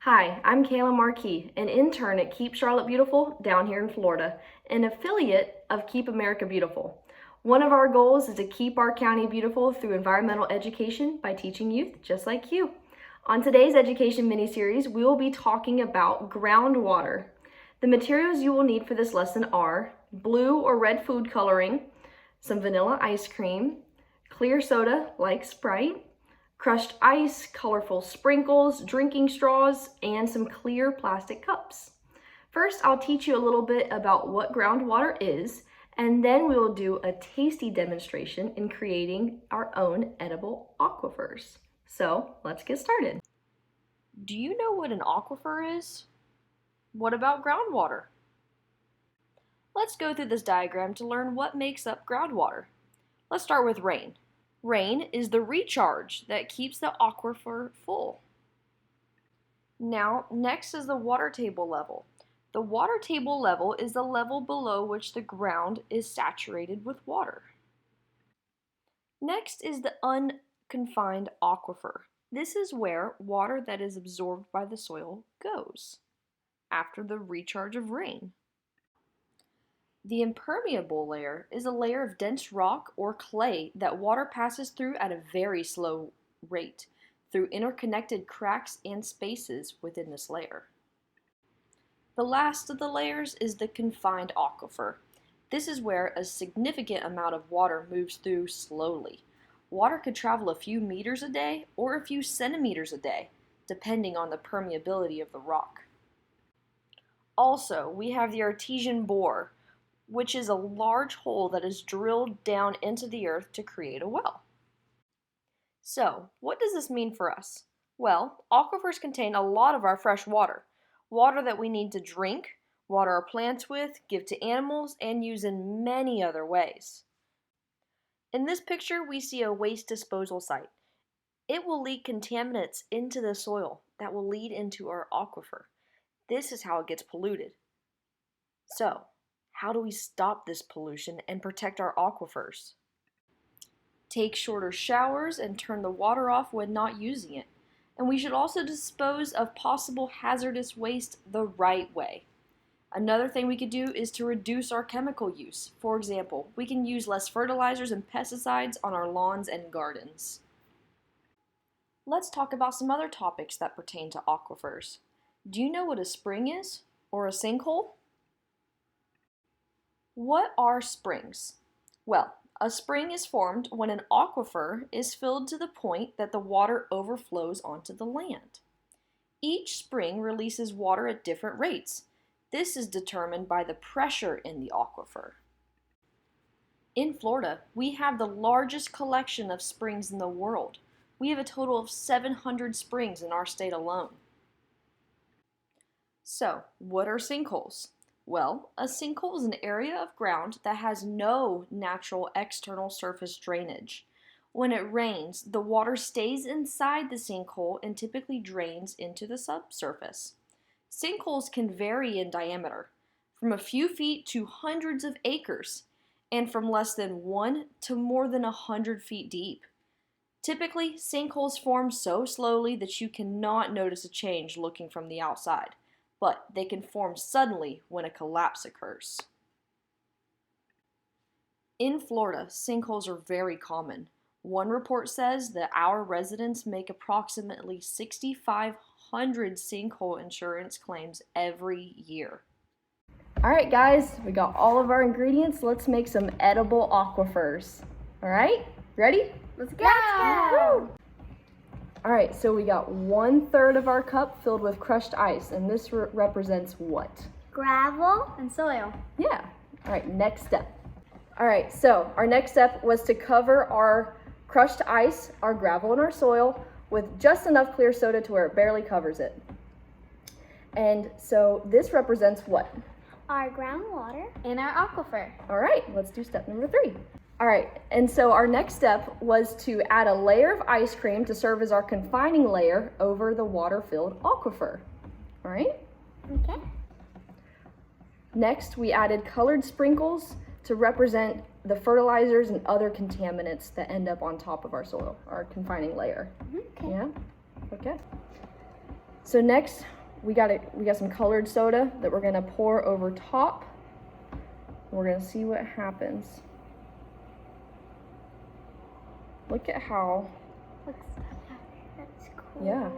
Hi, I'm Kalyn Markey, an intern at Keep Charlotte Beautiful down here in Florida, an affiliate of Keep America Beautiful. One of our goals is to keep our county beautiful through environmental education by teaching youth just like you. On today's education mini-series, we will be talking about groundwater. The materials you will need for this lesson are blue or red food coloring, some vanilla ice cream, clear soda like Sprite, crushed ice, colorful sprinkles, drinking straws, and some clear plastic cups. First, I'll teach you a little bit about what groundwater is, and then we will do a tasty demonstration in creating our own edible aquifers. So let's get started. Do you know what an aquifer is? What about groundwater? Let's go through this diagram to learn what makes up groundwater. Let's start with rain. Rain is the recharge that keeps the aquifer full. Now, next is the water table level. The water table level is the level below which the ground is saturated with water. Next is the unconfined aquifer. This is where water that is absorbed by the soil goes after the recharge of rain. The impermeable layer is a layer of dense rock or clay that water passes through at a very slow rate through interconnected cracks and spaces within this layer. The last of the layers is the confined aquifer. This is where a significant amount of water moves through slowly. Water could travel a few meters a day or a few centimeters a day, depending on the permeability of the rock. Also, we have the artesian bore, which is a large hole that is drilled down into the earth to create a well. So, what does this mean for us? Well, aquifers contain a lot of our fresh water, water that we need to drink, water our plants with, give to animals, and use in many other ways. In this picture, we see a waste disposal site. It will leak contaminants into the soil that will lead into our aquifer. This is how it gets polluted. So, how do we stop this pollution and protect our aquifers? Take shorter showers and turn the water off when not using it. And we should also dispose of possible hazardous waste the right way. Another thing we could do is to reduce our chemical use. For example, we can use less fertilizers and pesticides on our lawns and gardens. Let's talk about some other topics that pertain to aquifers. Do you know what a spring is, or a sinkhole? What are springs? Well, a spring is formed when an aquifer is filled to the point that the water overflows onto the land. Each spring releases water at different rates. This is determined by the pressure in the aquifer. In Florida, we have the largest collection of springs in the world. We have a total of 700 springs in our state alone. So, what are sinkholes? Well, a sinkhole is an area of ground that has no natural external surface drainage. When it rains, the water stays inside the sinkhole and typically drains into the subsurface. Sinkholes can vary in diameter, from a few feet to hundreds of acres, and from less than 1 to more than 100 feet deep. Typically, sinkholes form so slowly that you cannot notice a change looking from the outside, but they can form suddenly when a collapse occurs. In Florida, sinkholes are very common. One report says that our residents make approximately 6,500 sinkhole insurance claims every year. All right, guys, we got all of our ingredients. Let's make some edible aquifers. All right, ready? Let's go! All right, so we got 1/3 of our cup filled with crushed ice, and this represents what? Gravel and soil. Yeah. All right, next step. All right, so our next step was to cover our crushed ice, our gravel, and our soil with just enough clear soda to where it barely covers it. And so this represents what? Our groundwater and our aquifer. All right, let's do step number 3. All right, and so our next step was to add a layer of ice cream to serve as our confining layer over the water-filled aquifer. All right? Okay. Next, we added colored sprinkles to represent the fertilizers and other contaminants that end up on top of our soil, our confining layer. Okay. Yeah? Okay. So next, we got some colored soda that we're gonna pour over top. We're gonna see what happens. Look at how, That's cool. yeah.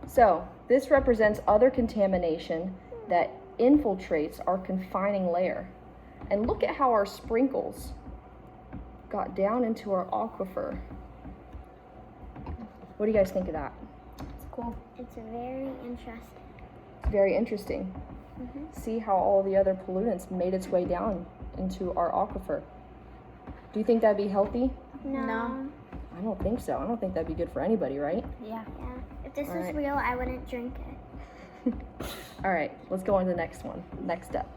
So this represents other contamination that infiltrates our confining layer. And look at how our sprinkles got down into our aquifer. What do you guys think of that? It's cool. It's very interesting. It's very interesting. See how all the other pollutants made its way down into our aquifer. Do you think that'd be healthy? No. I don't think so. I don't think that'd be good for anybody, right? Yeah. If this All was right. real, I wouldn't drink it. All right, let's go on to the next one, next step.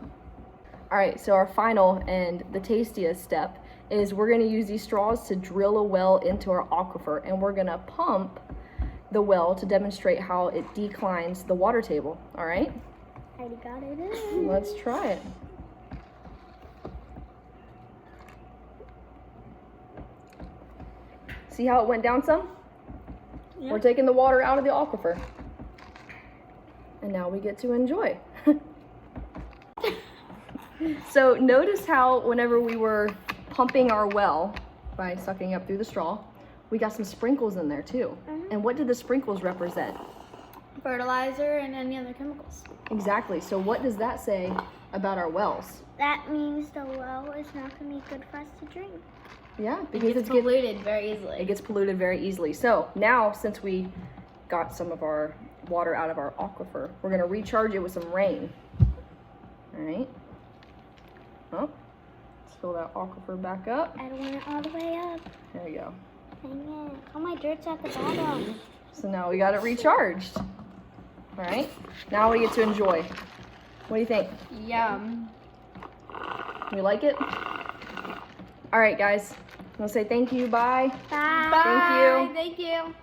All right, so our final and the tastiest step is we're gonna use these straws to drill a well into our aquifer, and we're gonna pump the well to demonstrate how it declines the water table, all right? I already got it in. Let's try it. See how it went down some? Yeah. We're taking the water out of the aquifer. And now we get to enjoy. So notice how whenever we were pumping our well by sucking up through the straw, we got some sprinkles in there too. And what did the sprinkles represent? Fertilizer and any other chemicals. Exactly. So what does that say about our wells? That means the well is not going to be good for us to drink. Yeah, because It's polluted very easily. it gets polluted very easily. So now, since we got some of our water out of our aquifer, we're gonna recharge it with some rain. All right. Oh, let's fill that aquifer back up. I don't want it all the way up. There we go. Dang it. All my dirt's at the bottom. So now we got it recharged. All right. Now we get to enjoy. What do you think? Yum. We like it? All right, guys. I'm gonna say thank you. Bye. Bye. Thank you. Thank you.